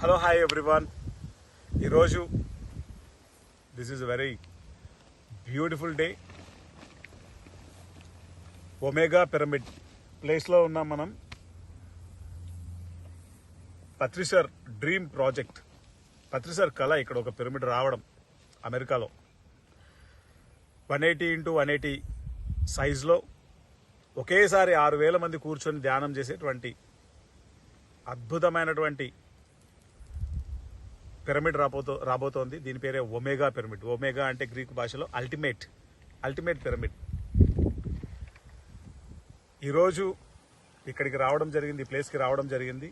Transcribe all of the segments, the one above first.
Hello hi everyone. ఈరోజు this is very beautiful day. Omega Pyramid ప్లేస్లో ఉన్నాం మనం. పత్రిసర్ డ్రీమ్ ప్రాజెక్ట్, పత్రిసర్ కళ ఇక్కడ ఒక పిరమిడ్ రావడం అమెరికాలో 180 x 180 సైజులో ఒకేసారి 6,000 మంది కూర్చొని ధ్యానం చేసేటువంటి అద్భుతమైనటువంటి పిరమిడ్ రాబోతోంది. దీని పేరే ఒమేగా పిరమిడ్. ఒమేగా అంటే గ్రీకు భాషలో అల్టిమేట్ పిరమిడ్. ఈరోజు ఇక్కడికి రావడం జరిగింది, ఈ ప్లేస్కి రావడం జరిగింది.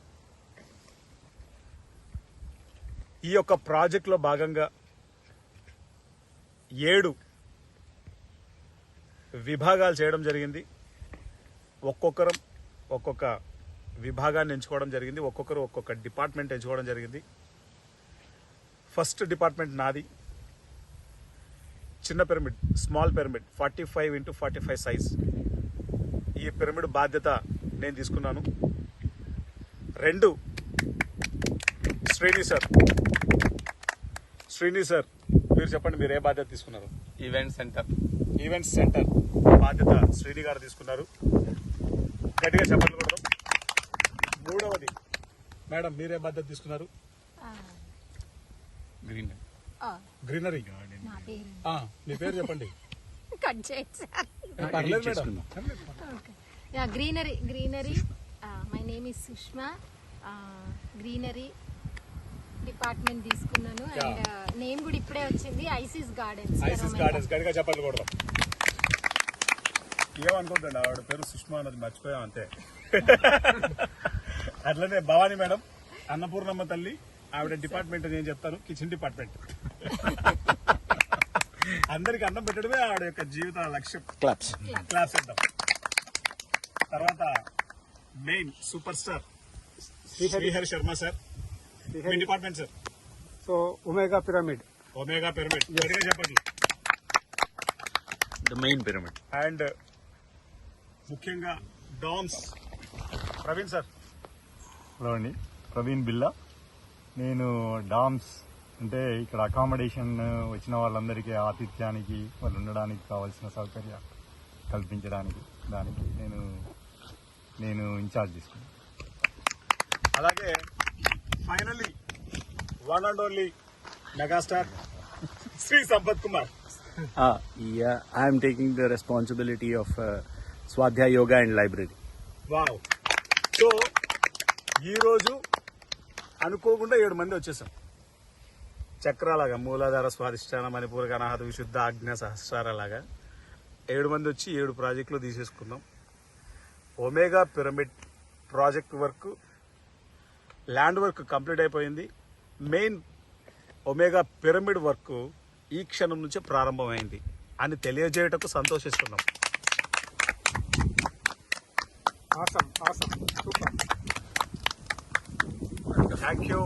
ఈ యొక్క ప్రాజెక్ట్లో భాగంగా 7 విభాగాలు చేయడం జరిగింది. ఒక్కొక్కరం ఒక్కొక్క విభాగాన్ని ఎంచుకోవడం జరిగింది. ఒక్కొక్కరు ఒక్కొక్క డిపార్ట్మెంట్ ఎంచుకోవడం జరిగింది. ఫస్ట్ డిపార్ట్మెంట్ నాది. చిన్న pyramid, small pyramid, 45 x 45 size. ఈ పిరమిడ్ బాధ్యత నేను తీసుకున్నాను. 2 శ్రీని సార్, మీరు చెప్పండి, మీరు ఏ బాధ్యత తీసుకున్నారు? ఈవెంట్ సెంటర్ బాధ్యత శ్రీని గారు తీసుకున్నారు. గట్టిగా చెప్పండి కూడా. 3వది మేడం, మీరే బాధ్యత తీసుకున్నారు? గ్రీనరీ. మీ పేరు చెప్పండి. Greenery. My name is Sushma. Greenery department తీసుకున్నాను. అండ్ నేమ్ కూడా ఇప్పుడే వచ్చింది, ఐసిస్ గార్డెన్స్. గట్టిగా చెప్పండి కూడా. ఏమనుకుంటండి, ఆవిడ పేరు సుష్మా అన్నది మర్చిపోయాం అంతే. అట్లనే భవానీ మేడం, అన్నపూర్ణమ్మ తల్లి, ఆవిడ డిపార్ట్మెంట్ నేను చెప్తాను, కిచెన్ డిపార్ట్మెంట్. అందరికి అన్నం పెట్టడమే ఆవిడ యొక్క జీవిత లక్ష్యం. క్లాప్స్ ఇద్దాం. తర్వాత main super star Srihari Sharma sir, మీ department sir? So Omega Pyramid. గట్టిగా చెప్పండి. The main pyramid. అండ్ ముఖ్యంగా డామ్స్ ప్రవీణ్ సార్. హలో అండి, ప్రవీణ్ బిల్లా. నేను డామ్స్ అంటే ఇక్కడ అకామిడేషన్ వచ్చిన వాళ్ళందరికీ ఆతిథ్యానికి, వాళ్ళు ఉండడానికి కావాల్సిన సౌకర్యం కల్పించడానికి దానికి నేను ఇన్ఛార్జ్ తీసుకున్నాను. అలాగే finally one and only megastar Shri Sampath Kumar. I am taking the responsibility of Swadhyaya Yoga and Library. Wow. So ఈరోజు అనుకోకుండా 7 మంది వచ్చేసాం. చక్రాలాగా మూలాధార, స్వాధిష్టాన, మణిపూరక, అనాహత, విశుద్ధ, ఆజ్ఞ, సహస్రాలాగా 7 మంది వచ్చి 7 ప్రాజెక్టులు తీసేసుకున్నాం. Omega Pyramid project work, land work complete అయిపోయింది. మెయిన్ ఒమేగా పిరమిడ్ వర్క్ ఈ క్షణం నుంచే ప్రారంభమైంది అని తెలియజేయటకు సంతోషిస్తున్నాం. Awesome super. Thank you.